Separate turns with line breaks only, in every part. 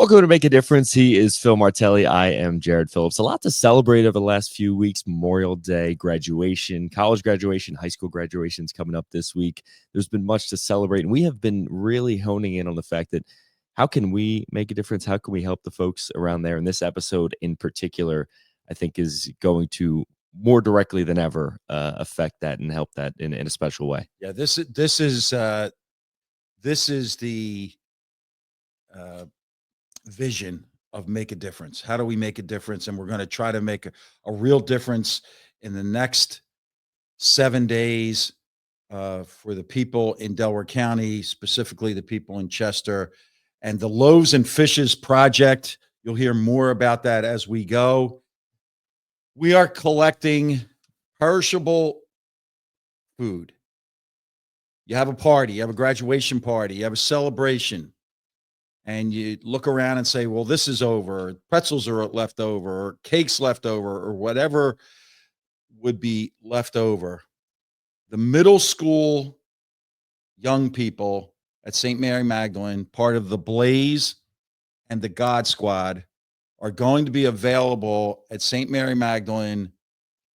Welcome to Make a Difference. He is Phil Martelli. I am Jared Phillips. A lot to celebrate over the last few weeks. Memorial Day, graduation, college graduation, high school graduations coming up this week. There's been much to celebrate, and we have been really honing in on the fact that how can we make a difference? How can we help the folks around there? And this episode in particular, I think, is going to more directly than ever affect that and help that in a special way.
Yeah, this is the vision of Make a Difference. How do we make a difference? And we're going to try to make a real difference in the next 7 days for the people in Delaware County, specifically the people in Chester. And the Loaves and Fishes Project, you'll hear more about that as we go. We are collecting perishable food. You have a party, you have a graduation party, you have a celebration, and you look around and say, well, this is over, pretzels are left over, or cake's left over, or whatever would be left over. The middle school young people at St. Mary Magdalene, part of the Blaze and the God Squad, are going to be available at St. Mary Magdalene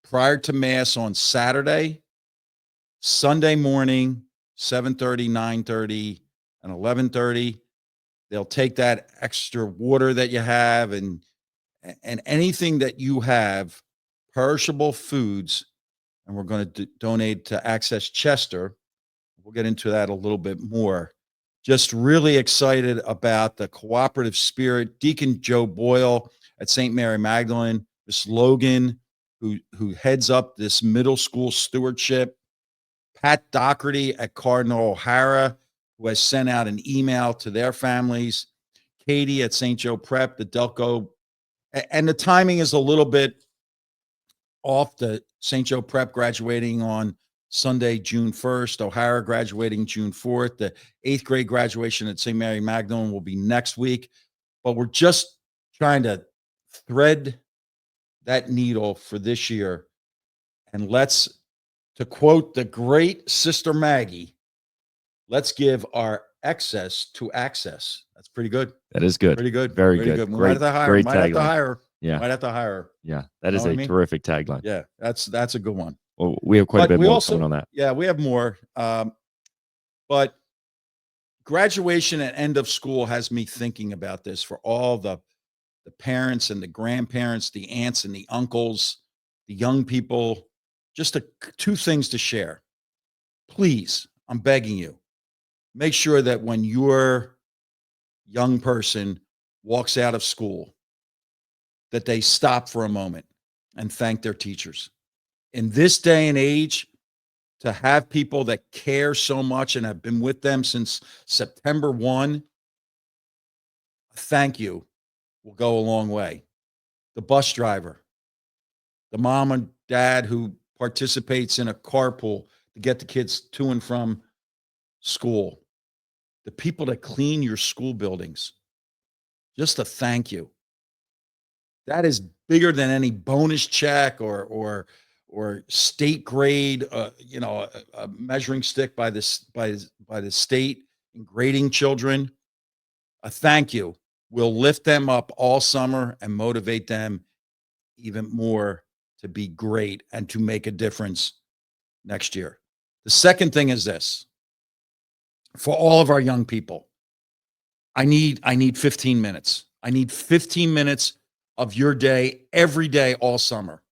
prior to Mass on Saturday, Sunday morning, 7:30, 9:30, and 11:30. They'll take that extra water that you have and anything that you have, perishable foods, and we're going to donate to Access Chester. We'll get into that a little bit more. Just really excited about the cooperative spirit. Deacon Joe Boyle at St. Mary Magdalene, Miss Logan, who heads up this middle school stewardship, Pat Doherty at Cardinal O'Hara, who has sent out an email to their families, Katie at St. Joe Prep, the Delco, and the timing is a little bit off. The St. Joe Prep graduating on Sunday, June 1st, O'Hara graduating June 4th. The 8th grade graduation at St. Mary Magdalene will be next week, but we're just trying to thread that needle for this year. And to quote the great Sister Maggie, let's give our excess to access. That's pretty good.
That is good.
Pretty good.
Very
good.
Great,
might have to hire.
great
Might have to
tagline.
hire.
Yeah.
Might have to hire.
Yeah. That is a terrific tagline.
Yeah. That's a good one.
Well, we have quite a bit more coming on that.
Yeah, we have more. But graduation and end of school has me thinking about this for all the parents and the grandparents, the aunts and the uncles, the young people. Just two things to share. Please, I'm begging you, make sure that when your young person walks out of school, that they stop for a moment and thank their teachers. In this day and age, to have people that care so much and have been with them since September 1, thank you will go a long way. The bus driver, the mom and dad who participates in a carpool to get the kids to and from school, the people that clean your school buildings, just a thank you. That is bigger than any bonus check or state grade, a measuring stick by the state in grading children. A thank you will lift them up all summer and motivate them even more to be great and to make a difference next year. The second thing is this. For all of our young people, I need 15 minutes. I need 15 minutes of your day every day all summer.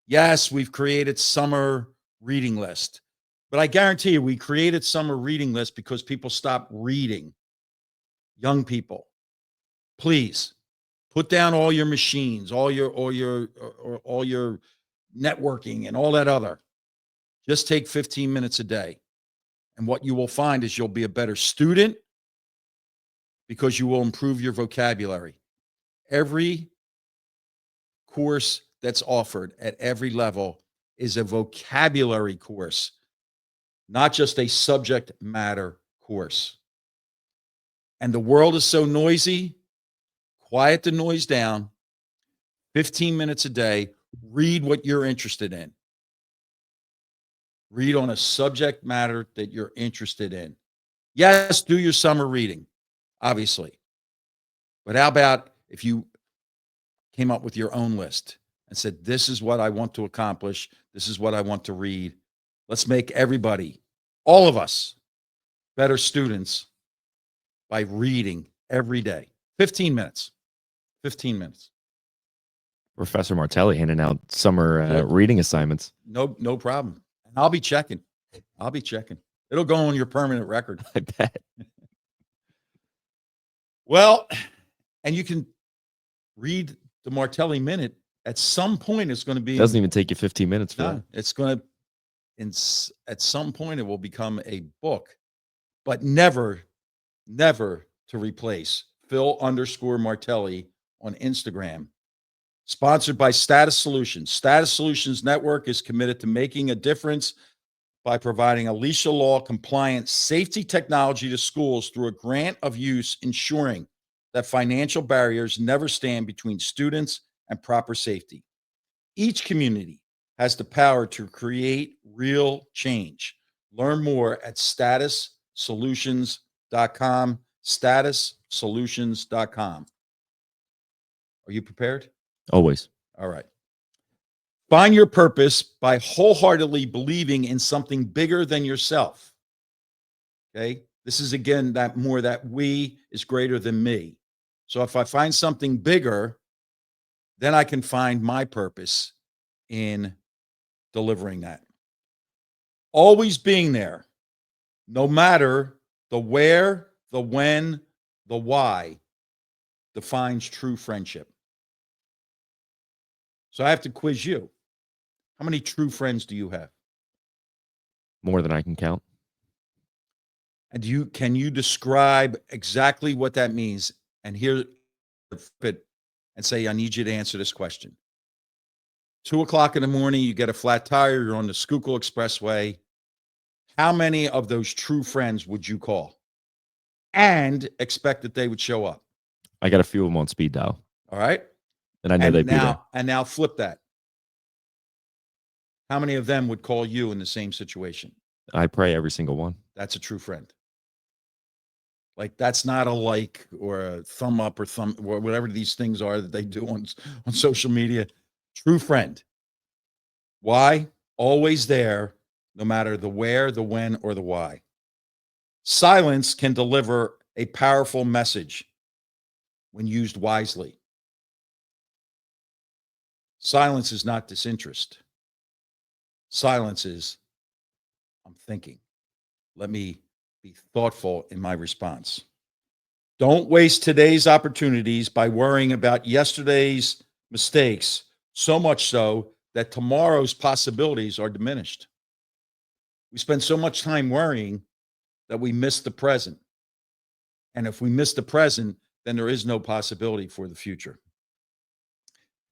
Yes, we've created summer reading list, but I guarantee you we created summer reading list because people stopped reading. Young people, please put down all your machines, all your networking and all that other. Just take 15 minutes a day. And what you will find is you'll be a better student because you will improve your vocabulary. Every course that's offered at every level is a vocabulary course, not just a subject matter course. And the world is so noisy. Quiet the noise down. 15 minutes a day. Read what you're interested in. Read on a subject matter that you're interested in. Yes, do your summer reading, obviously. But how about if you came up with your own list and said, this is what I want to accomplish. This is what I want to read. Let's make everybody, all of us, better students by reading every day. 15 minutes. 15 minutes.
Professor Martelli handing out summer
Good.
reading assignments.
No problem. And I'll be checking. It'll go on your permanent record.
I bet.
Well, and you can read the Martelli Minute. At some point, it's going to be.
It doesn't even take you 15 minutes for that.
It's going to, at some point, it will become a book, but never to replace Phil_Martelli on Instagram. Sponsored by Status Solutions. Status Solutions Network is committed to making a difference by providing Alicia Law compliant safety technology to schools through a grant of use, ensuring that financial barriers never stand between students and proper safety. Each community has the power to create real change. Learn more at statussolutions.com. Statussolutions.com. Are you prepared?
Always.
All right. Find your purpose by wholeheartedly believing in something bigger than yourself. Okay. This is again that we is greater than me. So if I find something bigger, then I can find my purpose in delivering that. Always being there, no matter the where, the when, the why, defines true friendship. So I have to quiz you. How many true friends do you have?
More than I can count.
And can you describe exactly what that means? And here it and say, I need you to answer this question. 2:00 in the morning, you get a flat tire, you're on the Schuylkill Expressway. How many of those true friends would you call and expect that they would show up?
I got a few of them on speed dial.
All right.
And I know they'd be there.
And now flip that. How many of them would call you in the same situation?
I pray every single one.
That's a true friend. Like that's not a like or a thumb up or thumb or whatever these things are that they do on social media. True friend. Why? Always there, no matter the where, the when, or the why. Silence can deliver a powerful message when used wisely. Silence is not disinterest. Silence is, I'm thinking. Let me be thoughtful in my response. Don't waste today's opportunities by worrying about yesterday's mistakes, so much so that tomorrow's possibilities are diminished. We spend so much time worrying that we miss the present. And if we miss the present, then there is no possibility for the future.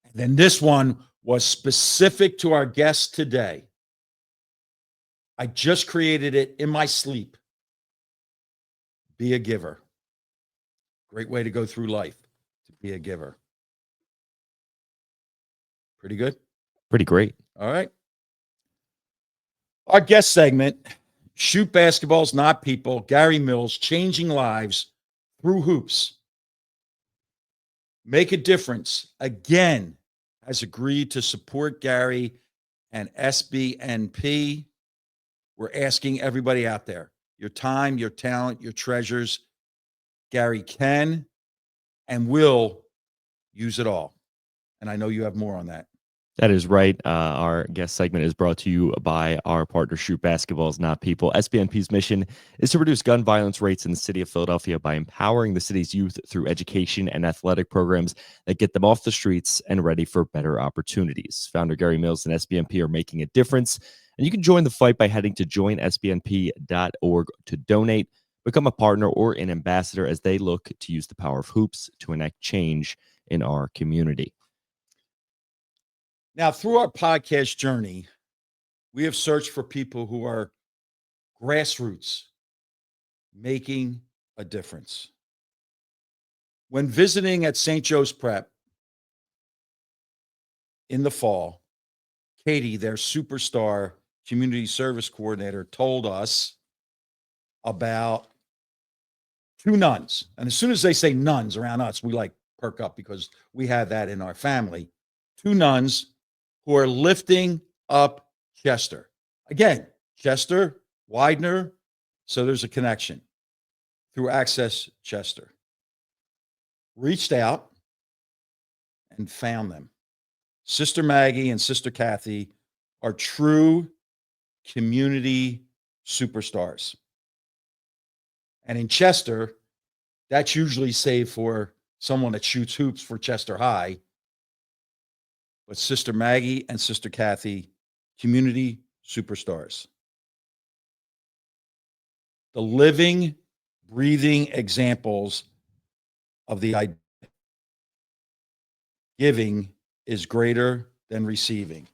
And then this one was specific to our guest today. I just created it in my sleep. Be a giver. Great way to go through life, to be a giver. Pretty good?
Pretty great.
All right. Our guest segment, Shoot Basketballs, Not People, Gary Mills, Changing Lives Through Hoops. Make a Difference, again, has agreed to support Gary and SBNP. We're asking everybody out there, your time, your talent, your treasures. Gary can and will use it all. And I know you have more on that.
That is right. Our guest segment is brought to you by our partner, Shoot Basketballs, Not People. SBNP's mission is to reduce gun violence rates in the city of Philadelphia by empowering the city's youth through education and athletic programs that get them off the streets and ready for better opportunities. Founder Gary Mills and SBNP are making a difference, and you can join the fight by heading to joinsbnp.org to donate, become a partner, or an ambassador as they look to use the power of hoops to enact change in our community.
Now, through our podcast journey, we have searched for people who are grassroots, making a difference. When visiting at St. Joe's Prep in the fall, Katie, their superstar community service coordinator, told us about two nuns. And as soon as they say nuns around us, we like perk up because we have that in our family. Two nuns who are lifting up Chester. Again, Chester, Widener. So there's a connection through Access Chester. Reached out and found them. Sister Maggie and Sister Cathy are true community superstars. And in Chester, that's usually saved for someone that shoots hoops for Chester High. But Sister Maggie and Sister Cathy, community superstars. The living, breathing examples of the idea giving is greater than receiving.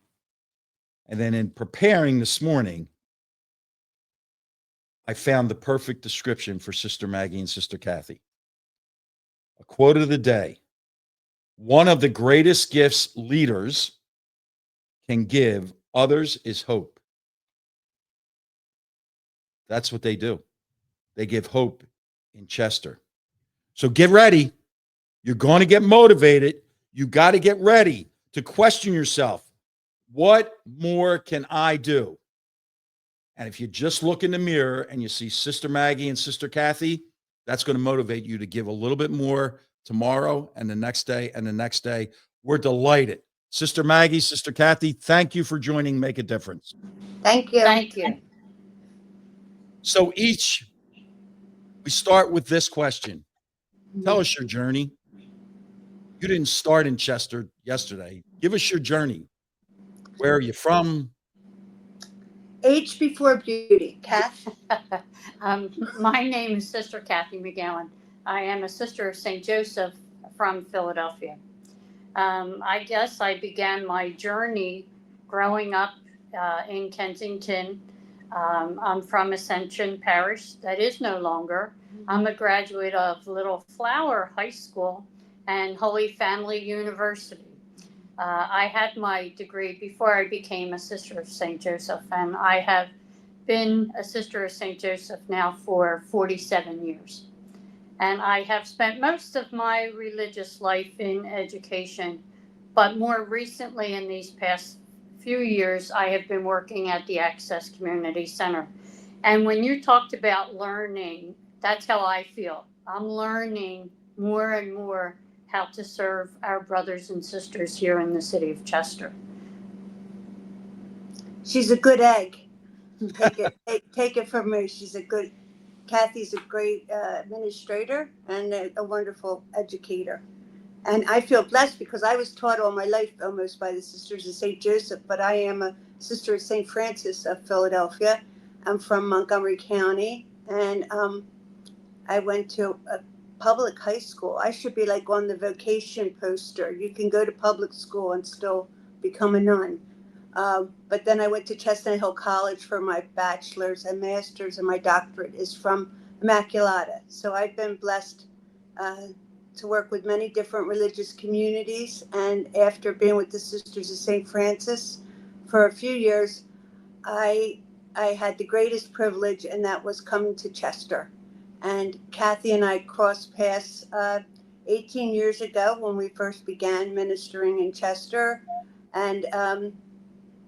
And then in preparing this morning, I found the perfect description for Sister Maggie and Sister Cathy. A quote of the day: one of the greatest gifts leaders can give others is hope. That's what they do. They give hope in Chester. So get ready. You're going to get motivated. You got to get ready to question yourself. What more can I do? And if you just look in the mirror and you see Sister Maggie and Sister Cathy, that's going to motivate you to give a little bit more tomorrow and the next day and the next day. We're delighted. Sister Maggie, Sister Cathy, thank you for joining Make a Difference.
Thank you.
Thank you.
So we start with this question. Tell us your journey. You didn't start in Chester yesterday. Give us your journey. Where are you from?
Age before beauty. Kath?
My name is Sister Cathy McGowan. I am a sister of St. Joseph from Philadelphia. I guess I began my journey growing up in Kensington. I'm from Ascension Parish, that is no longer. I'm a graduate of Little Flower High School and Holy Family University. I had my degree before I became a Sister of St. Joseph, and I have been a Sister of St. Joseph now for 47 years. And I have spent most of my religious life in education, but more recently, in these past few years, I have been working at the Access Community Center. And when you talked about learning, that's how I feel. I'm learning more and more how to serve our brothers and sisters here in the city of Chester.
She's a good egg. Take it from me. Kathy's a great administrator and a wonderful educator. And I feel blessed because I was taught all my life almost by the Sisters of St. Joseph, but I am a Sister of St. Francis of Philadelphia. I'm from Montgomery County, and I went to a public high school. I should be like on the vocation poster. You can go to public school and still become a nun. But then I went to Chestnut Hill College for my bachelor's and master's, and my doctorate is from Immaculata. So I've been blessed to work with many different religious communities. And after being with the Sisters of St. Francis for a few years, I had the greatest privilege, and that was coming to Chester. And Cathy and I crossed paths 18 years ago when we first began ministering in Chester. And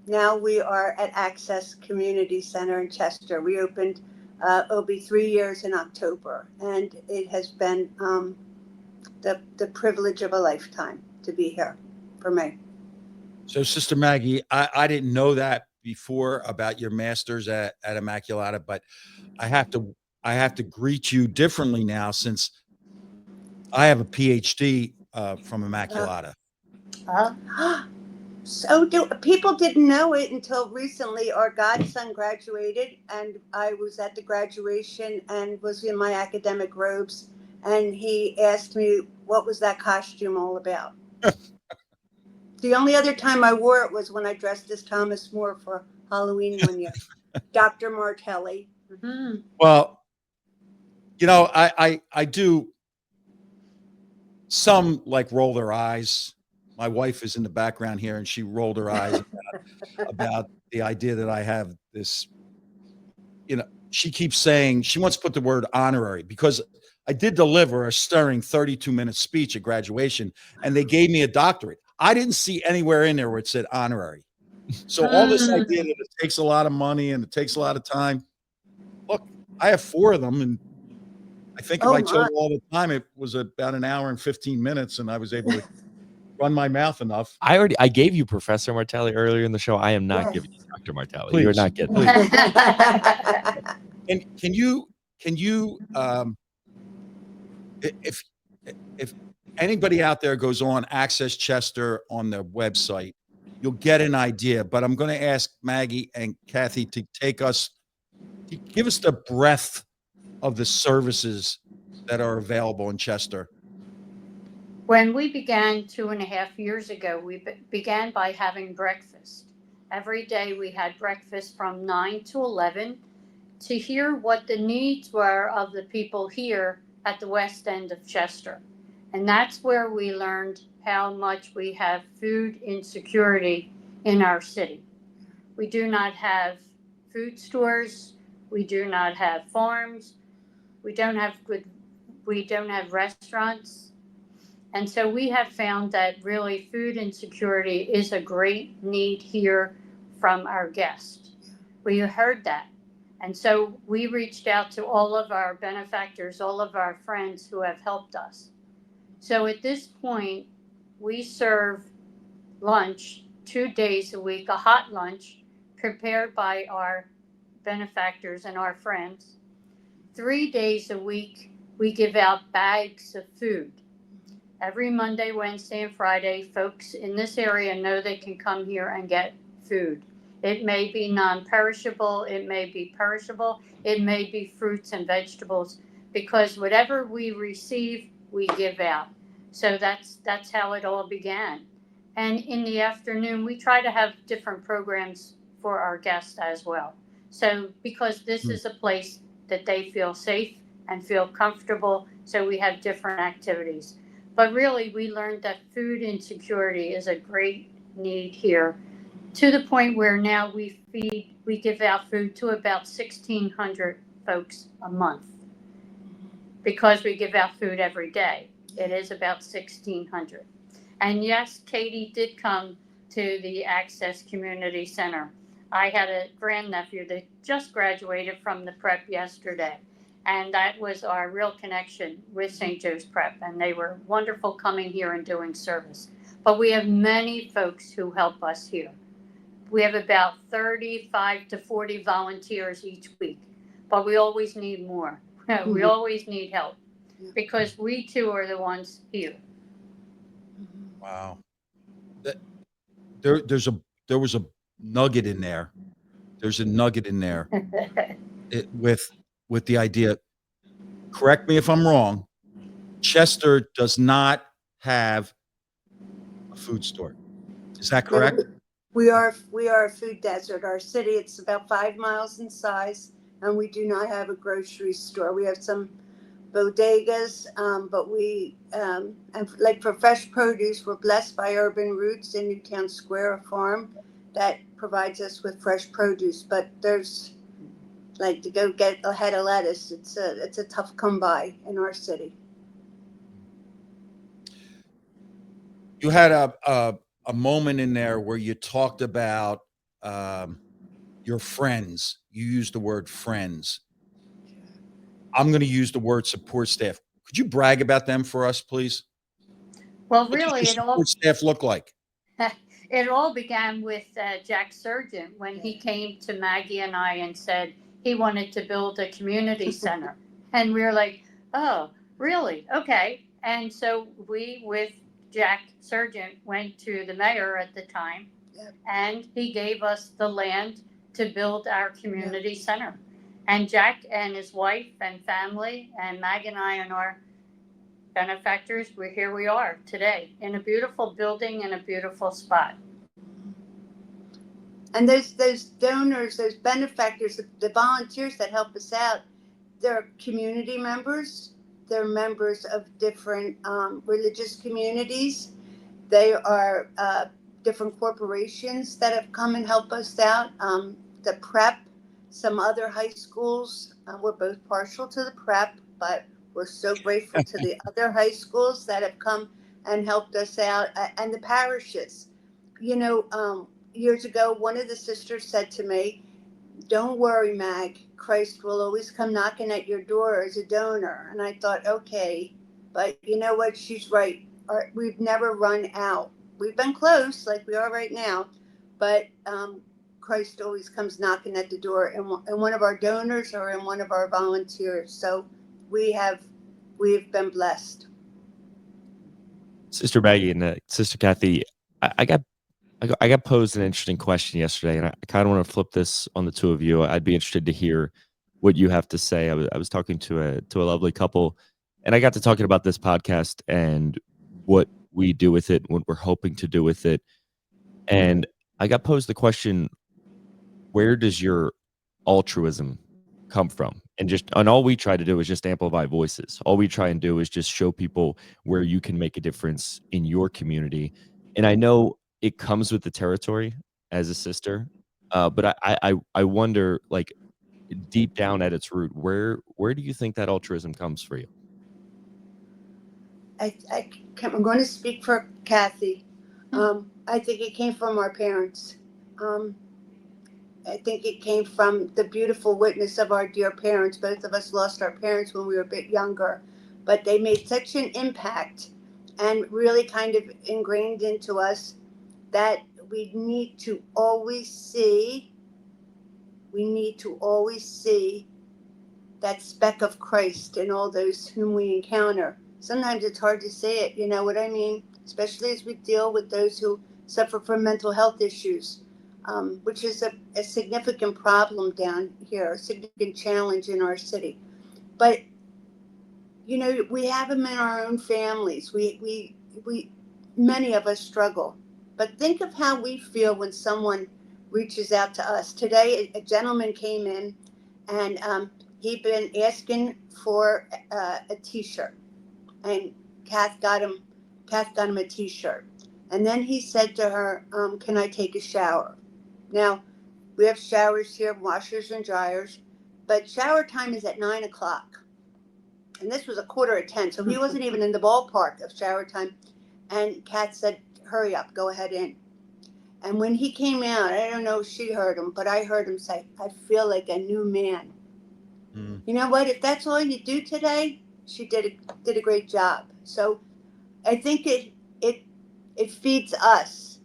now we are at Access Community Center in Chester. We opened, it'll be 3 years in October. And it has been the privilege of a lifetime to be here for me.
So, Sister Maggie, I didn't know that before about your master's at Immaculata, but I have to greet you differently now since I have a PhD from Immaculata.
So people didn't know it until recently. Our godson graduated, and I was at the graduation and was in my academic robes, and he asked me, what was that costume all about? The only other time I wore it was when I dressed as Thomas More for Halloween one year. Dr. Martelli.
Mm-hmm.
Well, I do. Some like roll their eyes. My wife is in the background here, and she rolled her eyes about the idea that I have this. She keeps saying she wants to put the word honorary because I did deliver a stirring 32-minute speech at graduation, and they gave me a doctorate. I didn't see anywhere in there where it said honorary. So all this idea that it takes a lot of money and it takes a lot of time. Look, I have 4 of them, and I think if
Oh
I
my.
told all the time, it was about an hour and 15 minutes, and I was able to run my mouth enough.
I gave you Professor Martelli earlier in the show. I am not
Yes.
giving you Dr. Martelli. You're
Please,
not getting
please.
that.
And can you if if anybody out there goes on Access Chester on their website, you'll get an idea. But I'm going to ask Maggie and Cathy to give us the breadth of the services that are available in Chester.
When we began 2.5 years ago, we began by having breakfast. Every day we had breakfast from 9 to 11 to hear what the needs were of the people here at the west end of Chester. And that's where we learned how much we have food insecurity in our city. We do not have food stores, we do not have farms, we don't have restaurants. And so we have found that really food insecurity is a great need here from our guests. We heard that. And so we reached out to all of our benefactors, all of our friends who have helped us. So at this point, we serve lunch 2 days a week, a hot lunch prepared by our benefactors and our friends. 3 days a week, we give out bags of food. Every Monday, Wednesday, and Friday, folks in this area know they can come here and get food. It may be non-perishable, it may be perishable, it may be fruits and vegetables, because whatever we receive, we give out. So that's how it all began. And in the afternoon, we try to have different programs for our guests as well. So because this is a place that they feel safe and feel comfortable, so we have different activities. But really, we learned that food insecurity is a great need here, to the point where now we give out food to about 1,600 folks a month. Because we give out food every day, it is about 1,600. And yes, Katie did come to the Access Community Center. I had a grandnephew that just graduated from the prep yesterday. And that was our real connection with St. Joe's Prep. And they were wonderful coming here and doing service. But we have many folks who help us here. We have about 35 to 40 volunteers each week. But we always need more. We always need help. Because we too are the ones here.
Wow. There was a nugget in there. There's a nugget in there with the idea. Correct me if I'm wrong. Chester does not have a food store. Is that correct?
We are a food desert. Our city, it's about 5 miles in size, and we do not have a grocery store. We have some bodegas, but and like for fresh produce, we're blessed by Urban Roots in Newtown Square, a farm that provides us with fresh produce. But there's, like, to go get a head of lettuce, it's a tough come by in our city.
You had a moment in there where you talked about your friends. You used the word friends. I'm going to use the word support staff. Could you brag about them for us, please?
Well,
What does
really,
your support staff look like?
It all began with Jack Sargent when he came to Maggie and I and said he wanted to build a community center. And we were like, oh, really? Okay. And so we, with Jack Sargent, went to the mayor at the time, and he gave us the land to build our community center. And Jack and his wife and family and Maggie and I and our benefactors, here we are today in a beautiful building in a beautiful spot.
And those donors, those benefactors, the volunteers that help us out, they're community members. They're members of different religious communities. They are different corporations that have come and helped us out. The prep, some other high schools. We're both partial to the prep, but We're so grateful to the other high schools that have come and helped us out, and the parishes. Years ago, one of the sisters said to me, "Don't worry, Mag. Christ will always come knocking at your door as a donor." And I thought, okay, but you know what? She's right. We've never run out. We've been close, like we are right now, but Christ always comes knocking at the door, and one of our donors or in one of our volunteers. So we have we've been blessed.
Sister Maggie and Sister Cathy, I got I got posed an interesting question yesterday, and I kind of want to flip this on the two of you. I'd be interested to hear what you have to say. I was talking to a lovely couple, and I got to talking about this podcast and what we do with it, what we're hoping to do with it. And I got posed the question, where does your altruism come from? And all we try to do is just amplify voices. All we try and do is just show people where you can make a difference in your community. And I know it comes with the territory as a sister, but I wonder, like, deep down at its root, where do you think that altruism comes for you?
I'm going to speak for Kathy. I think it came from our parents. Um, I think it came from the beautiful witness of our dear parents. Both of us lost our parents when we were a bit younger, but they made such an impact and really kind of ingrained into us that we need to always see, we need to always see that speck of Christ in all those whom we encounter. Sometimes it's hard to say it, you know what I mean? Especially as we deal with those who suffer from mental health issues, which is a significant problem down here, a significant challenge in our city. But we have them in our own families. We many of us struggle. But think of how we feel when someone reaches out to us. Today, a gentleman came in, and he'd been asking for a T-shirt, and Kath got him. Kath got him a T-shirt, and then he said to her, "Can I take a shower?" Now, we have showers here, washers and dryers, but shower time is at 9 o'clock. And this was a quarter of 10, so he wasn't even in the ballpark of shower time. And Kat said, "Hurry up, go ahead in." And when he came out, I don't know if she heard him, but I heard him say, "I feel like a new man."
Mm.
You know what? If that's all you do today, she did a great job. So I think it feeds us.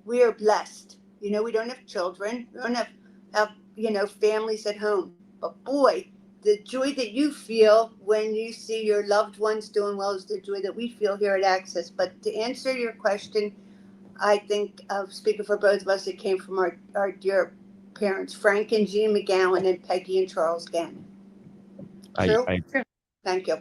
We are blessed. We don't have children. We don't have families at home. But boy, the joy that you feel when you see your loved ones doing well is the joy that we feel here at Access. But to answer your question, I think, speaking for both of us, it came from our dear parents, Frank and Jean McGowan and Peggy and Charles Gannon.
I,
True?
I
Thank you.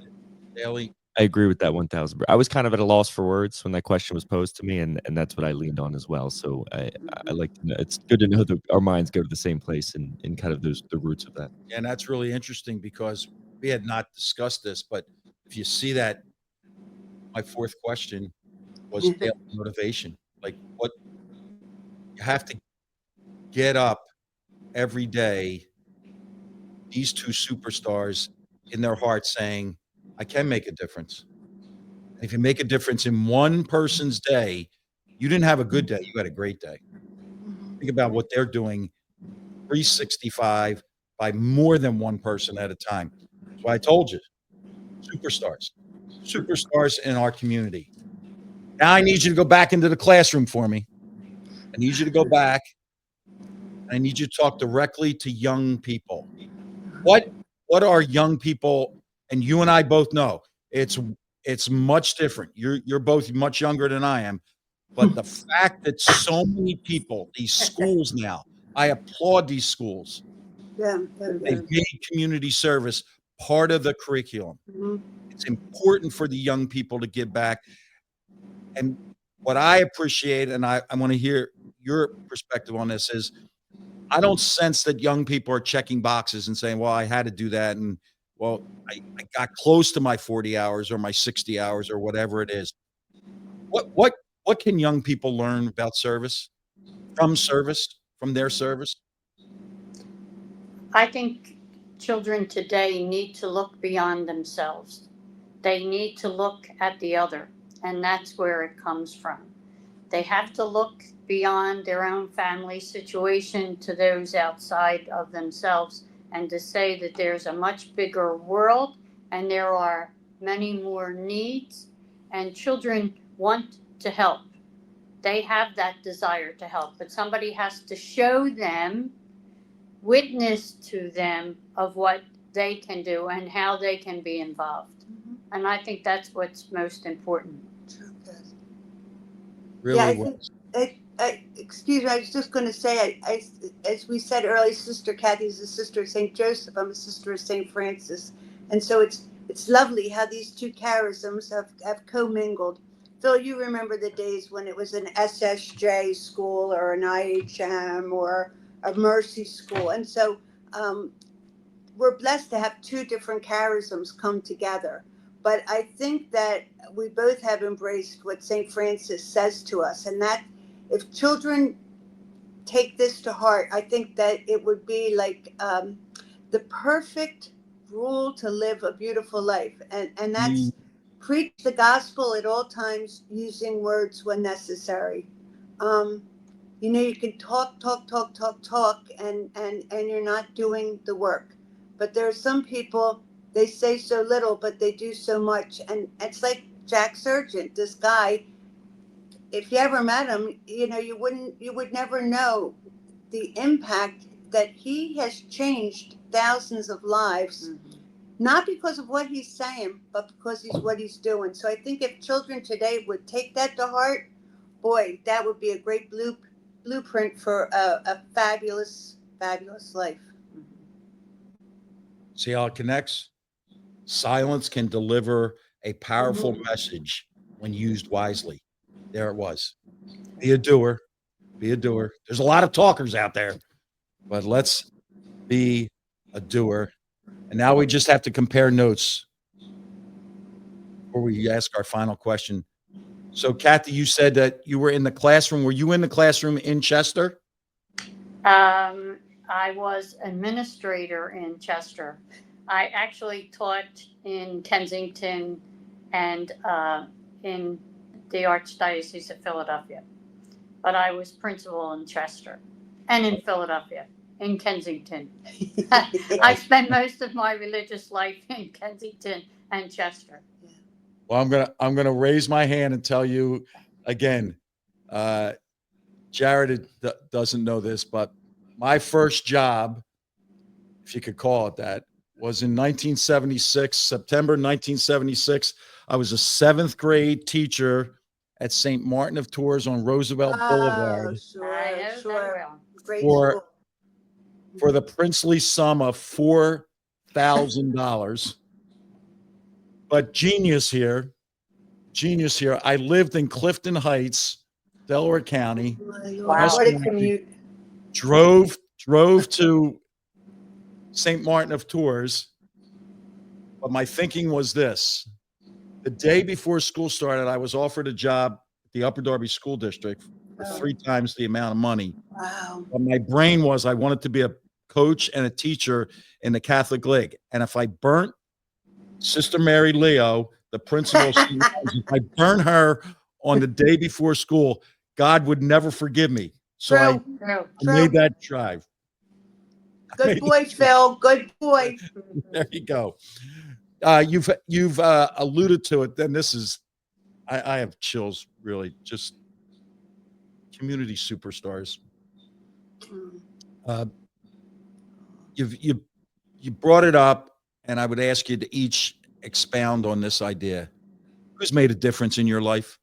Daily.
I agree with that 1,000. I was kind of at a loss for words when that question was posed to me, and that's what I leaned on as well. So I like to know, it's good to know that our minds go to the same place and kind of the roots of that.
And that's really interesting because we had not discussed this, but if you see that, my fourth question was daily motivation. Like, what you have to get up every day, these two superstars in their heart saying, I can make a difference. And if you make a difference in one person's day, you didn't have a good day, you had a great day. Think about what they're doing 365 by more than one person at a time. That's why I told you, superstars in our community. Now I need you to go back into the classroom for me. I need you to go back. I need you to talk directly to young people. What what are young people, and you and I both know it's much different. You're both much younger than I am, but the fact that so many people, these schools now, I applaud these schools.
Yeah, yeah, yeah.
They've made community service part of the curriculum.
Mhm.
It's important for the young people to give back. And what I appreciate, and I want to hear your perspective on this, is I don't sense that young people are checking boxes and saying, well, I had to do that. And well, I got close to my 40 hours or my 60 hours or whatever it is. What can young people learn about service, from their service?
I think children today need to look beyond themselves. They need to look at the other, and that's where it comes from. They have to look beyond their own family situation to those outside of themselves, and to say that there's a much bigger world and there are many more needs, and children want to help. They have that desire to help, but somebody has to show them, witness to them of what they can do and how they can be involved. And I think that's what's most important.
True, good.
Really
Yeah, I
was.
think, excuse me, I was just going to say, as we said earlier, Sister Cathy is a sister of St. Joseph. I'm a sister of St. Francis. And so it's lovely how these two charisms have commingled. Phil, you remember the days when it was an SSJ school or an IHM or a Mercy school. And so we're blessed to have two different charisms come together. But I think that we both have embraced what St. Francis says to us, and that if children take this to heart, I think that it would be like the perfect rule to live a beautiful life. And that's preach the gospel at all times, using words when necessary. You can talk, and you're not doing the work. But there are some people, they say so little, but they do so much. And it's like Jack Sargent, this guy. If you ever met him, you would never know the impact that he has changed thousands of lives, not because of what he's saying, but because he's what he's doing. So I think if children today would take that to heart, boy, that would be a great blueprint for a fabulous, fabulous life.
See how it connects? Silence can deliver a powerful message when used wisely. There it was. Be a doer. Be a doer. There's a lot of talkers out there, but let's be a doer. And now we just have to compare notes before we ask our final question. So, Cathy, you said that you were in the classroom. Were you in the classroom in Chester?
I was administrator in Chester. I actually taught in Kensington and in the Archdiocese of Philadelphia. But I was principal in Chester and in Philadelphia, in Kensington. I spent most of my religious life in Kensington and Chester.
Well, I'm gonna raise my hand and tell you again. Jared doesn't know this, but my first job, if you could call it that, was in 1976, September 1976. I was a seventh grade teacher at St. Martin of Tours on Roosevelt Boulevard.
I
Sure,
know that
sure.
well.
Great
For
school.
for the princely sum of $4,000. But genius here, I lived in Clifton Heights, Delaware County.
Wow. What a commute.
Drove to St. Martin of Tours. But my thinking was this: the day before school started, I was offered a job at the Upper Darby School District for 3 times the amount of money.
Wow.
But my brain was I wanted to be a coach and a teacher in the Catholic League. And if I burnt Sister Mary Leo, the principal, if I burn her on the day before school, God would never forgive me. So I made that drive.
Good boy, Phil. Good boy.
There you go. You've alluded to it. Then this is, I have chills. Really, just community superstars. You brought it up, and I would ask you to each expound on this idea. Who's made a difference in your life?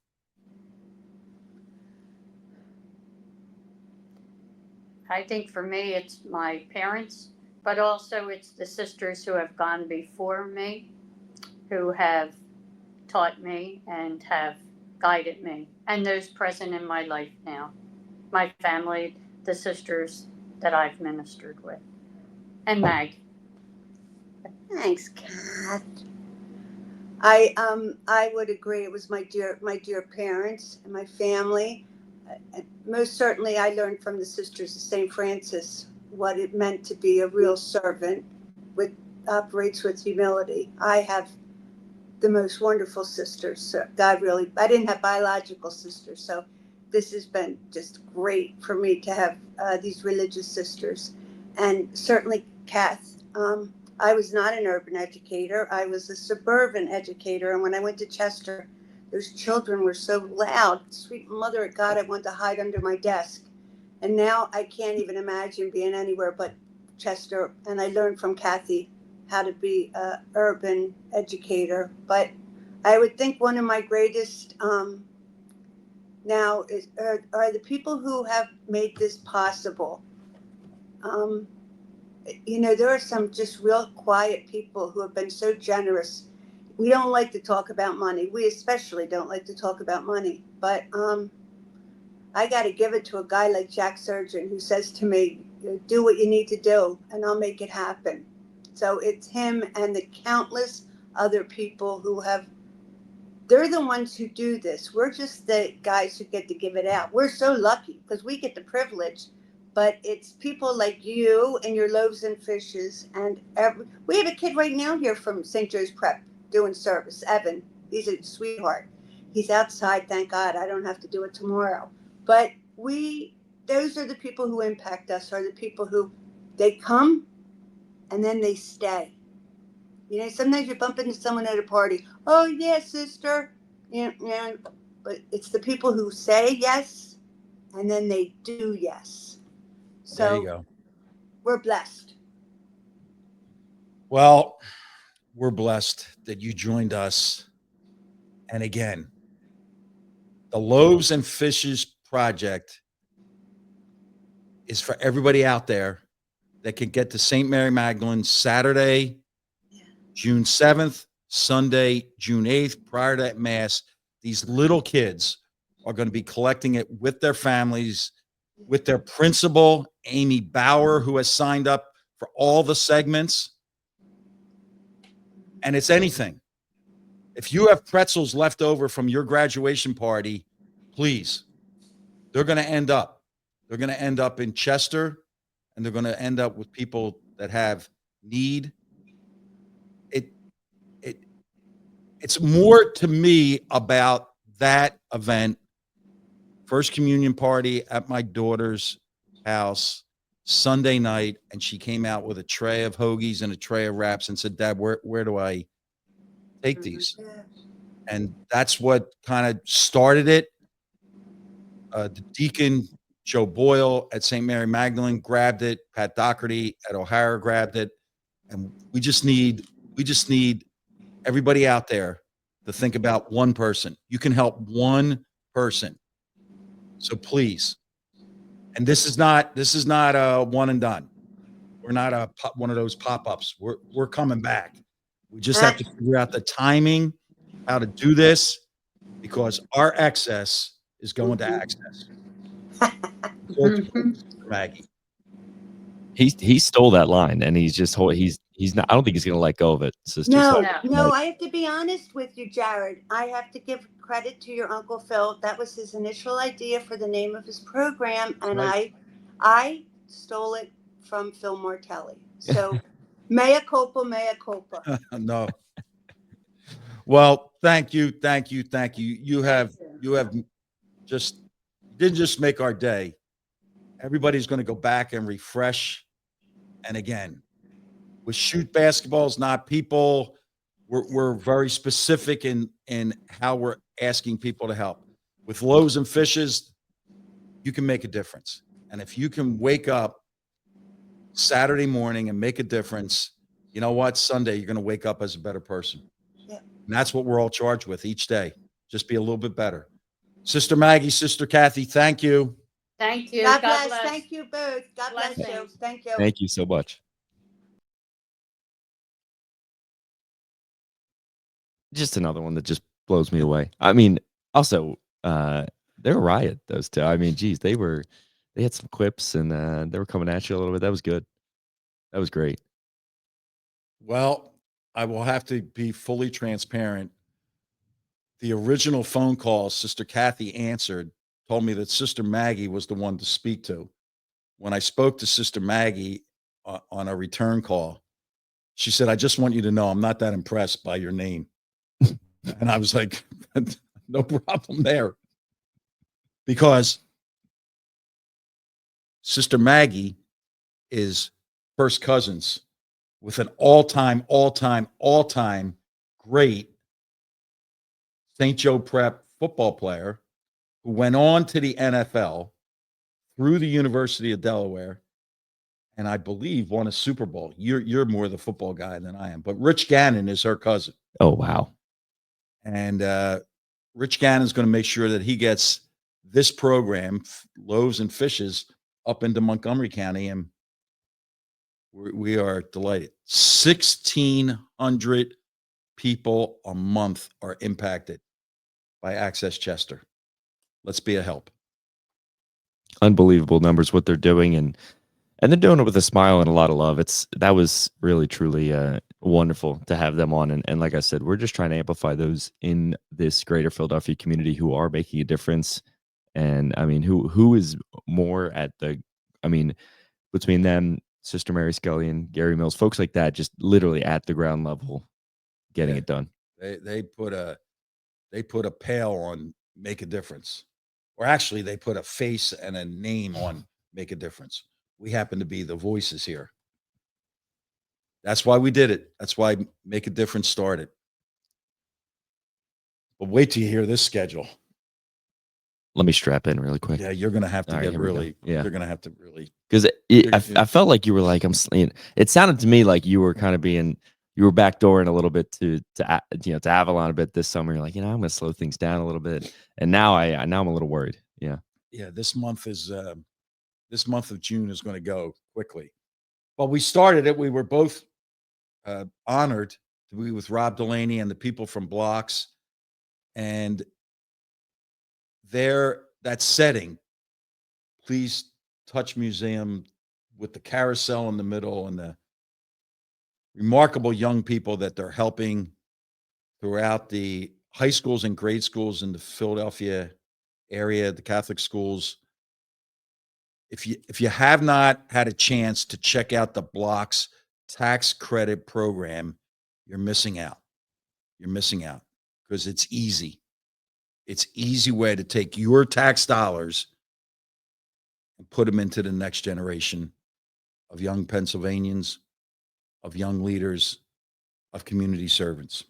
I think for me, it's my parents, but also it's the sisters who have gone before me, who have taught me and have guided me, and those present in my life now. My family, the sisters that I've ministered with, and Maggie.
Thanks, Kat. I would agree. It was my dear parents and my family. Most certainly, I learned from the Sisters of St. Francis what it meant to be a real servant with operates with humility. I have the most wonderful sisters. So God really, I didn't have biological sisters, so this has been just great for me to have these religious sisters, and certainly Kath. I was not an urban educator. I was a suburban educator, and when I went to Chester, those children were so loud. Sweet mother of God, I wanted to hide under my desk. And now I can't even imagine being anywhere but Chester. And I learned from Cathy how to be an urban educator. But I would think one of my greatest now are the people who have made this possible. Um, there are some just real quiet people who have been so generous. We don't like to talk about money. We especially don't like to talk about money. But I got to give it to a guy like Jack Surgeon who says to me, do what you need to do and I'll make it happen. So it's him and the countless other people who have, they're the ones who do this. We're just the guys who get to give it out. We're so lucky because we get the privilege, but it's people like you and your Loaves and Fishes. And we have a kid right now here from St. Joe's Prep doing service, Evan. He's a sweetheart. He's outside, thank God. I don't have to do it tomorrow. But those are the people who impact us, are the people who they come and then they stay. Sometimes you bump into someone at a party. Oh, yeah, sister. But it's the people who say yes and then they do yes.
There you
So
go.
we're blessed.
Well, we're blessed that you joined us. And again, the Loaves and Fishes Project is for everybody out there that can get to St. Mary Magdalene Saturday, June 7th, Sunday, June 8th, prior to that Mass. These little kids are going to be collecting it with their families, with their principal, Amy Bauer, who has signed up for all the segments. And it's anything. If you have pretzels left over from your graduation party, please, they're going to end up. They're going to end up in Chester, and they're going to end up with people that have need. It's more to me about that event, first communion party at my daughter's house Sunday night, and she came out with a tray of hoagies and a tray of wraps and said, Dad, where do I take these? And that's what kind of started it. The deacon, Joe Boyle at St. Mary Magdalene, grabbed it. Pat Doherty at O'Hara grabbed it. And we just need everybody out there to think about one person. You can help one person. So please. And this is not a one and done. We're not one of those pop-ups. We're coming back. We just have to figure out the timing, how to do this, because our excess is going to access. Maggie.
He stole that line, and he's not. I don't think he's going to let go of it, sister.
No, I have to be honest with you, Jared. I have to give credit to your Uncle Phil. That was his initial idea for the name of his program, and
Right.
I stole it from Phil Martelli. So, mea culpa, mea culpa.
No. Well, thank you. You didn't just make our day. Everybody's going to go back and refresh. And again, with shoot basketballs, not people, we're very specific in how we're asking people to help. With Loaves and Fishes, you can make a difference. And if you can wake up Saturday morning and make a difference, you know what? Sunday, you're going to wake up as a better person.
Yeah.
And that's what we're all charged with each day. Just be a little bit better. Sister Maggie, Sister Cathy, thank you.
Thank you.
God bless. Thank you both. God bless you.
Blessings.
Thank you.
Thank you so much. Just another one that just blows me away. I mean, also, they're a riot, those two. I mean, geez, they had some quips and they were coming at you a little bit. That was good. That was great.
Well, I will have to be fully transparent. The original phone call Sister Cathy answered told me that Sister Maggie was the one to speak to. When I spoke to Sister Maggie on a return call, She said, I just want you to know I'm not that impressed by your name. And I was like, no problem there. Because Sister Maggie is first cousins with an all-time great St. Joe Prep football player who went on to the NFL through the University of Delaware, and I believe won a Super Bowl. You're more the football guy than I am, but Rich Gannon is her cousin.
Oh, wow.
And Rich Gannon's going to make sure that he gets this program, Loaves and Fishes, up into Montgomery County, and we are delighted. 1,600 people a month are impacted by Access Chester. Let's be a help.
Unbelievable numbers what they're doing, and they're doing it with a smile and a lot of love. That was really truly wonderful to have them on, and like I said, we're just trying to amplify those in this greater Philadelphia community who are making a difference. And I mean, who is more at the, I mean, between them, Sister Mary Scully and Gary Mills, folks like that, just literally at the ground level getting it done.
They put a pail on Make a Difference, or actually they put a face and a name on Make a Difference. We happen to be the voices here. That's why we did it. That's why Make a Difference started. But wait till you hear this schedule.
Let me strap in really quick.
Yeah, you're gonna have to
All right,
get
here we go.
really.
Yeah.
You're gonna have to really.
Because I felt like you were like, it sounded to me like you were kind of you were backdooring a little bit to Avalon a bit this summer. You're like, I'm going to slow things down a little bit. And now I'm a little worried. Yeah.
Yeah. This month of June is going to go quickly. But we started it. We were both honored to be with Rob Delaney and the people from Blocks, and that setting, Please Touch Museum, with the carousel in the middle and the remarkable young people that they're helping throughout the high schools and grade schools in the Philadelphia area, the Catholic schools. If you have not had a chance to check out the Blocks tax credit program, you're missing out. You're missing out because it's easy. It's easy way to take your tax dollars and put them into the next generation of young Pennsylvanians, of young leaders, of community servants.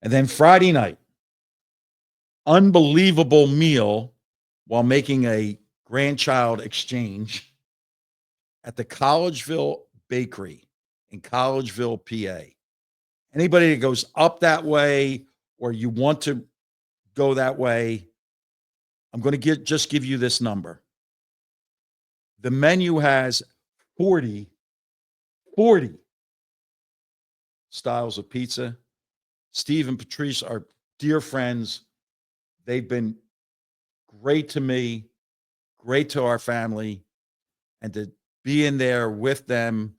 And then Friday night, unbelievable meal while making a grandchild exchange at the Collegeville Bakery in Collegeville, PA. Anybody that goes up that way or you want to go that way, I'm going to just give you this number. The menu has 40 styles of pizza. Steve and Patrice are dear friends. They've been great to me, great to our family, and to be in there with them,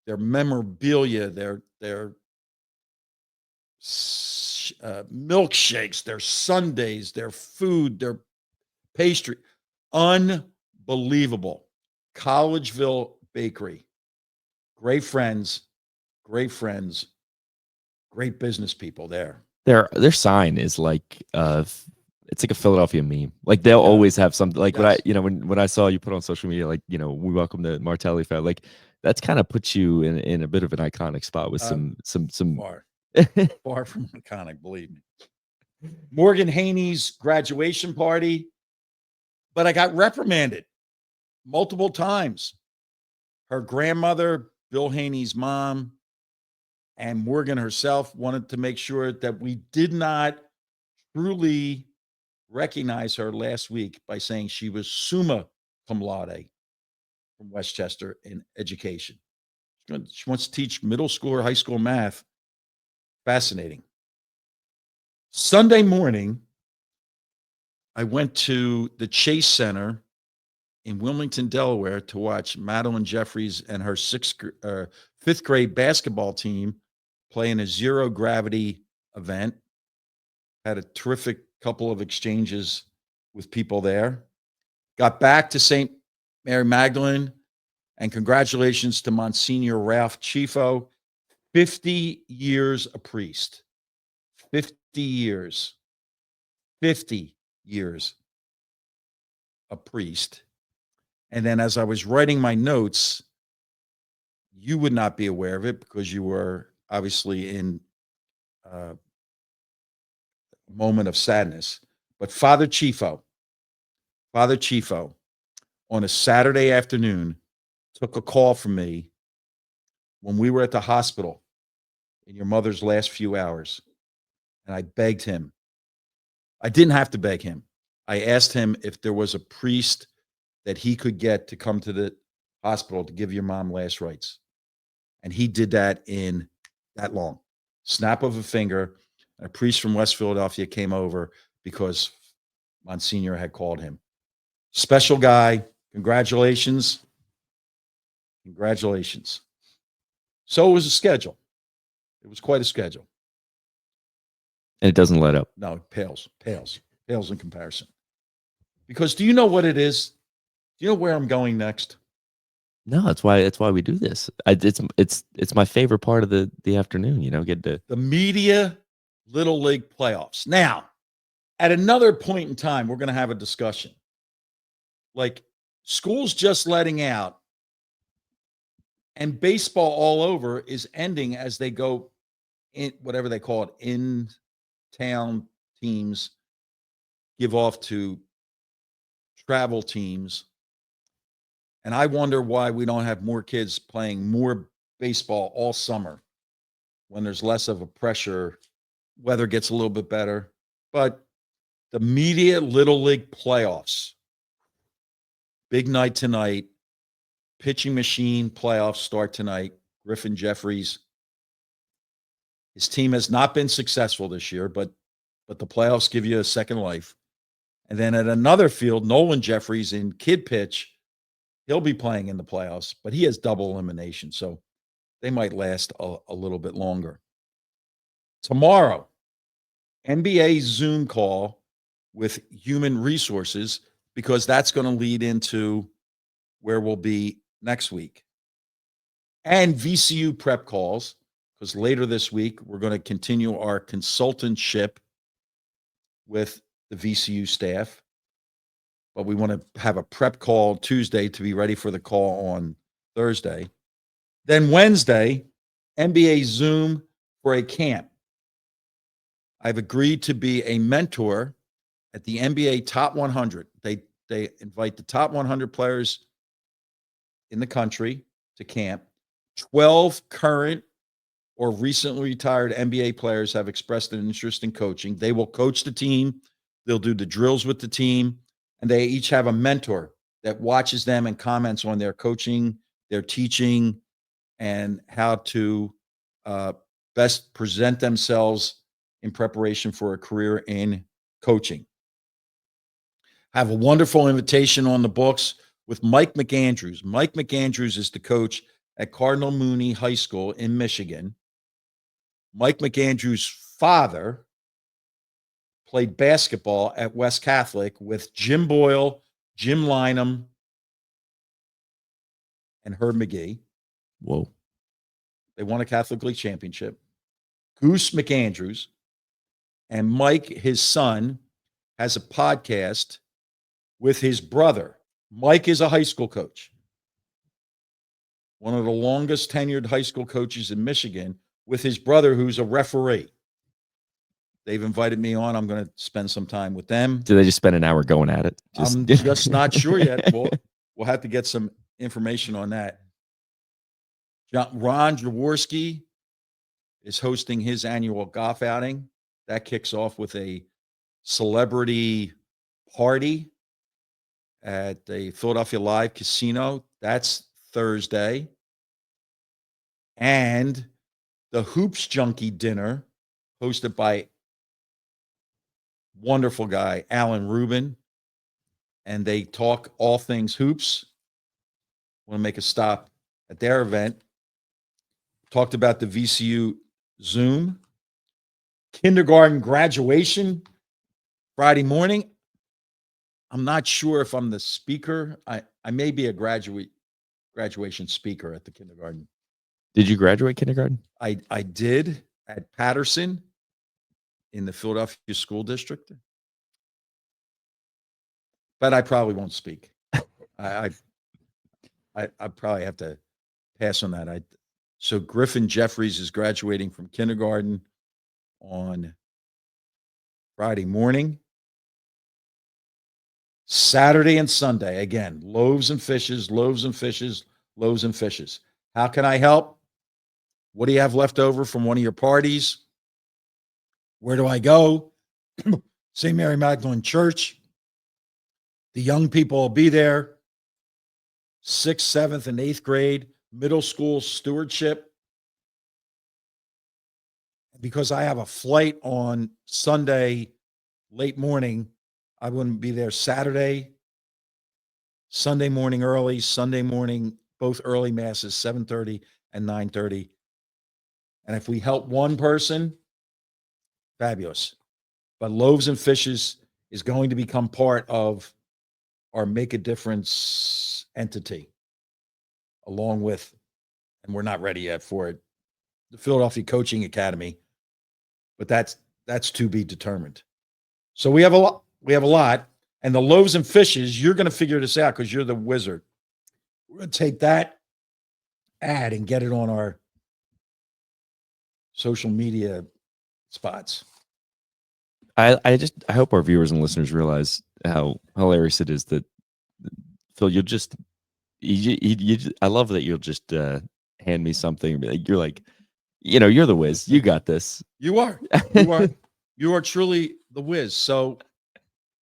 their memorabilia, their milkshakes, their sundaes, their food, their pastry. Unbelievable. Collegeville Bakery. Great friends, great business people there.
Their sign is like it's like a Philadelphia meme. Like they'll always have something like when I saw you put on social media, like, we welcome the Martelli family. Like that's kind of puts you in a bit of an iconic spot with some
far from iconic, believe me. Morgan Haney's graduation party, but I got reprimanded multiple times. Her grandmother, Bill Haney's mom, and Morgan herself wanted to make sure that we did not truly recognize her last week by saying she was summa cum laude from Westchester in education. She wants to teach middle school or high school math. Fascinating. Sunday morning, I went to the Chase Center in Wilmington, Delaware, to watch Madeline Jeffries and her fifth grade basketball team play in a zero gravity event. Had a terrific couple of exchanges with people there. Got back to St. Mary Magdalene And congratulations to Monsignor Ralph Chifo, 50 years a priest. 50 years. 50 years a priest. And then as I was writing my notes, you would not be aware of it because you were obviously in a moment of sadness. But Father Chifo, on a Saturday afternoon, took a call from me when we were at the hospital in your mother's last few hours. And I begged him. I didn't have to beg him. I asked him if there was a priest that he could get to come to the hospital to give your mom last rites. And he did that in that long snap of a finger. And a priest from West Philadelphia came over because Monsignor had called him. Special guy. Congratulations. Congratulations. So it was a schedule. It was quite a schedule.
And it doesn't let up.
No, it pales in comparison. Because do you know what it is? Do you know where I'm going next?
No, that's why we do this. It's my favorite part of the afternoon. Get to
The media Little League playoffs. Now, at another point in time, we're going to have a discussion. Like school's just letting out, and baseball all over is ending as they go in, whatever they call it, in town teams give off to travel teams. And I wonder why we don't have more kids playing more baseball all summer when there's less of a pressure. Weather gets a little bit better. But the media Little League playoffs, big night tonight. Pitching machine playoffs start tonight. Griffin Jeffries. His team has not been successful this year, but the playoffs give you a second life. And then at another field, Nolan Jeffries in kid pitch, he'll be playing in the playoffs, but he has double elimination, so they might last a little bit longer. Tomorrow, NBA Zoom call with human resources, because that's going to lead into where we'll be next week. And VCU prep calls, because later this week, we're going to continue our consultantship with the VCU staff. But we want to have a prep call Tuesday to be ready for the call on Thursday. Then Wednesday, NBA Zoom for a camp. I've agreed to be a mentor at the NBA Top 100. They invite the top 100 players in the country to camp. 12 current or recently retired NBA players have expressed an interest in coaching. They will coach the team. They'll do the drills with the team. And they each have a mentor that watches them and comments on their coaching, their teaching, and how to best present themselves in preparation for a career in coaching. Have a wonderful invitation on the books with Mike McAndrews. Mike McAndrews is the coach at Cardinal Mooney High School in Michigan. Mike McAndrews' father played basketball at West Catholic with Jim Boyle, Jim Lynam, and Herb McGee.
whoa.
They won a Catholic League championship. Goose McAndrews and Mike, his son, has a podcast with his brother. Mike is a high school coach, one of the longest tenured high school coaches in Michigan, with his brother, who's a referee. They've invited me on. I'm going to spend some time with them.
Do they just spend an hour going at it?
I'm just not sure yet. We'll have to get some information on that. Ron Jaworski is hosting his annual golf outing. That kicks off with a celebrity party at the Philadelphia Live Casino. That's Thursday. And the Hoops Junkie dinner, hosted by wonderful guy, Alan Rubin. And they talk all things hoops. Want to make a stop at their event. Talked about the VCU Zoom. Kindergarten graduation Friday morning. I'm not sure if I'm the speaker. I may be a graduate graduation speaker at the kindergarten.
Did you graduate kindergarten?
I did at Patterson in the Philadelphia School District, but I probably won't speak. I probably have to pass on that. So Griffin Jeffries is graduating from kindergarten on Friday morning. Saturday and Sunday, again, loaves and fishes, loaves and fishes, loaves and fishes. How can I help? What do you have left over from one of your parties? Where do I go? St. Mary Magdalene Church. The young people will be there. 6th, 7th, and 8th grade, middle school stewardship. Because I have a flight on Sunday late morning, I wouldn't be there Saturday, Sunday morning early, Sunday morning, both early masses, 7:30 and 9:30. And if we help one person, fabulous. But Loaves and Fishes is going to become part of our Make a Difference entity, along with, and we're not ready yet for it, the Philadelphia Coaching Academy, but that's to be determined. So we have a lot. And the Loaves and Fishes, you're going to figure this out because you're the wizard. We're going to take that ad and get it on our social media spots.
I hope our viewers and listeners realize how hilarious it is that Phil, you'll just I love that you'll just hand me something and be like, you're like, you're the whiz. You got this.
You are truly the whiz. So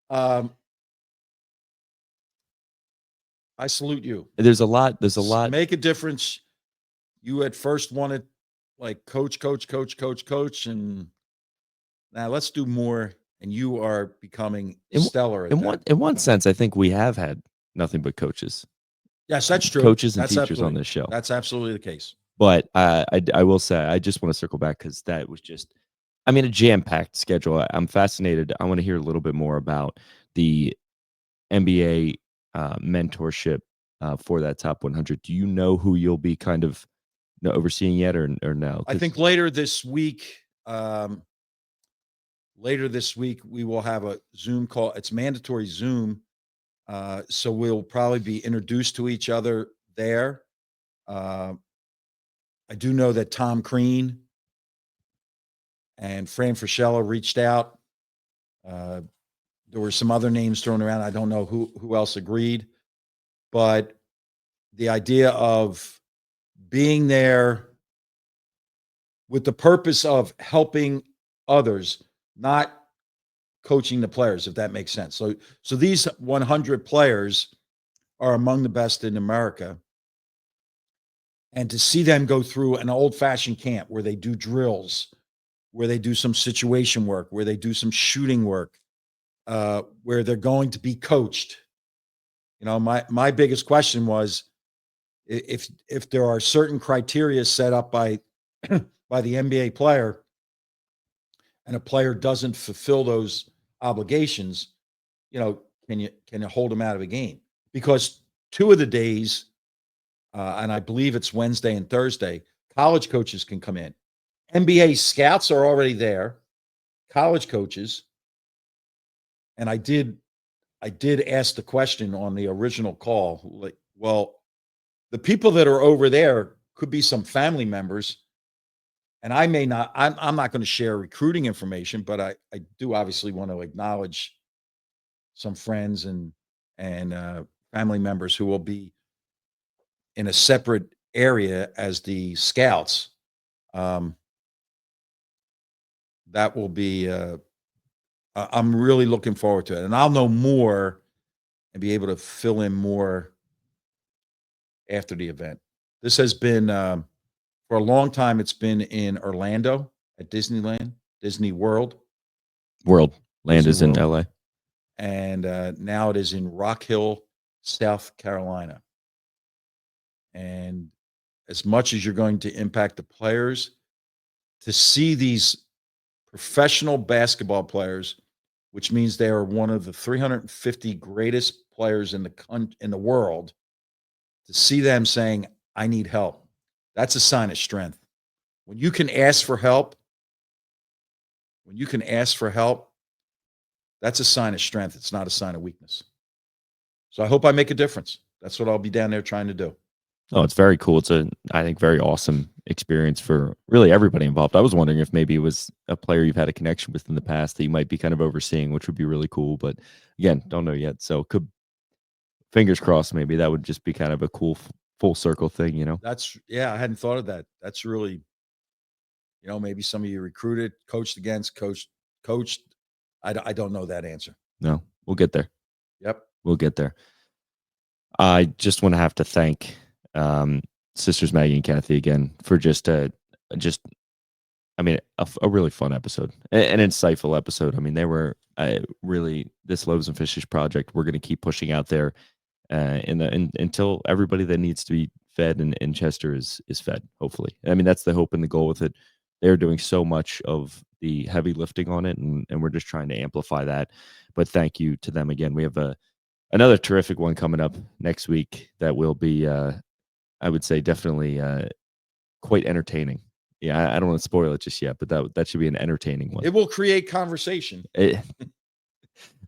I salute you.
There's a lot.
Make a difference. You at first wanted like coach. And now let's do more. And you are becoming stellar.
In one sense, I think we have had nothing but coaches.
Yes, that's true.
Coaches and teachers on this show.
That's absolutely the case.
But I will say, I just want to circle back because that was just, a jam-packed schedule. I'm fascinated. I want to hear a little bit more about the NBA mentorship for that top 100. Do you know who you'll be kind of overseeing yet, or no?
I think later this week. We will have a Zoom call. It's mandatory Zoom. So we'll probably be introduced to each other there. I do know that Tom Crean and Fran Frischella reached out. There were some other names thrown around. I don't know who else agreed, but the idea of being there with the purpose of helping others, not coaching the players, if that makes sense. So these 100 players are among the best in America. And to see them go through an old-fashioned camp where they do drills, where they do some situation work, where they do some shooting work, where they're going to be coached. My biggest question was if there are certain criteria set up by by the NBA player, and a player doesn't fulfill those obligations, can you hold them out of a game? Because 2 of the days, and I believe it's Wednesday and Thursday, college coaches can come in. NBA scouts are already there, college coaches. And I did ask the question on the original call, like, well, the people that are over there could be some family members. And I may not, I'm not going to share recruiting information, but I do obviously want to acknowledge some friends and family members who will be in a separate area as the scouts. That will be, I'm really looking forward to it. And I'll know more and be able to fill in more after the event. This has been, for a long time, it's been in Orlando at Disneyland, Disney World.
Land is in LA.
And now it is in Rock Hill, South Carolina. And as much as you're going to impact the players, to see these professional basketball players, which means they are one of the 350 greatest players in the world, to see them saying, I need help, that's a sign of strength. When you can ask for help, that's a sign of strength. It's not a sign of weakness. So I hope I make a difference. That's what I'll be down there trying to do.
Oh, it's very cool. It's I think, very awesome experience for really everybody involved. I was wondering if maybe it was a player you've had a connection with in the past that you might be kind of overseeing, which would be really cool. But again, don't know yet. So fingers crossed, maybe that would just be kind of a cool full circle thing, you know?
Yeah, I hadn't thought of that. That's really, maybe some of you recruited, coached against, coached. I don't know that answer.
No, we'll get there.
Yep.
We'll get there. I just want to have to thank sisters Maggie and Cathy again for I mean, a really fun episode, an insightful episode. I mean, they were really, this Loaves and Fishes project, we're going to keep pushing out there until everybody that needs to be fed in Chester is fed, hopefully. I mean, that's the hope and the goal with it. They're doing so much of the heavy lifting on it, and we're just trying to amplify that. But thank you to them again. We have another terrific one coming up next week that will be, I would say, definitely quite entertaining. Yeah, I don't want to spoil it just yet, but that should be an entertaining one.
It will create conversation.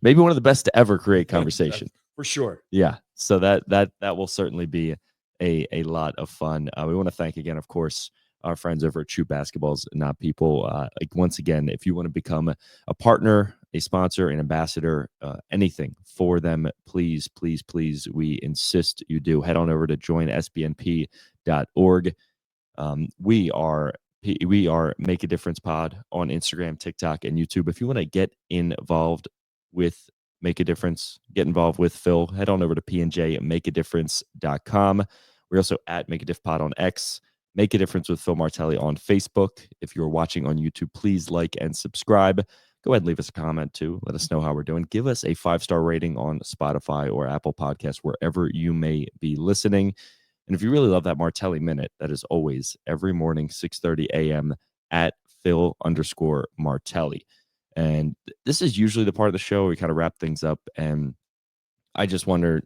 Maybe one of the best to ever create conversation.
For sure.
Yeah. So that will certainly be a lot of fun. We want to thank again, of course, our friends over at True Basketballs Not People. Like, once again, if you want to become a partner, a sponsor, an ambassador, anything for them, please, please, please, we insist you do. Head on over to joinsbnp.org. We are Make a Difference Pod on Instagram, TikTok, and YouTube. If you want to get involved with Make a Difference, get involved with Phil, head on over to pnjmakeadifference.com. We're also at Make a Diff Pod on X. Make a Difference with Phil Martelli on Facebook. If you're watching on YouTube, please like and subscribe. Go ahead and leave us a comment too. Let us know how we're doing. Give us a 5-star rating on Spotify or Apple Podcasts, wherever you may be listening. And if you really love that Martelli Minute, that is always every morning, 6:30 a.m. at Phil_Martelli. And this is usually the part of the show where we kind of wrap things up. And I just wonder,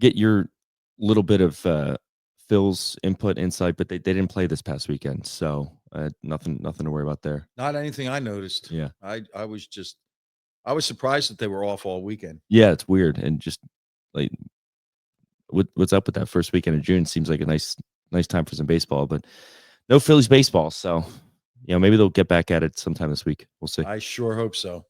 get your little bit of Phil's input, insight, but they didn't play this past weekend. So nothing to worry about there.
Not anything I noticed.
Yeah.
I was surprised that they were off all weekend.
Yeah, it's weird. And just like, what's up with that first weekend of June? Seems like a nice time for some baseball, but no Phillies baseball. So, maybe they'll get back at it sometime this week. We'll see.
I sure hope so.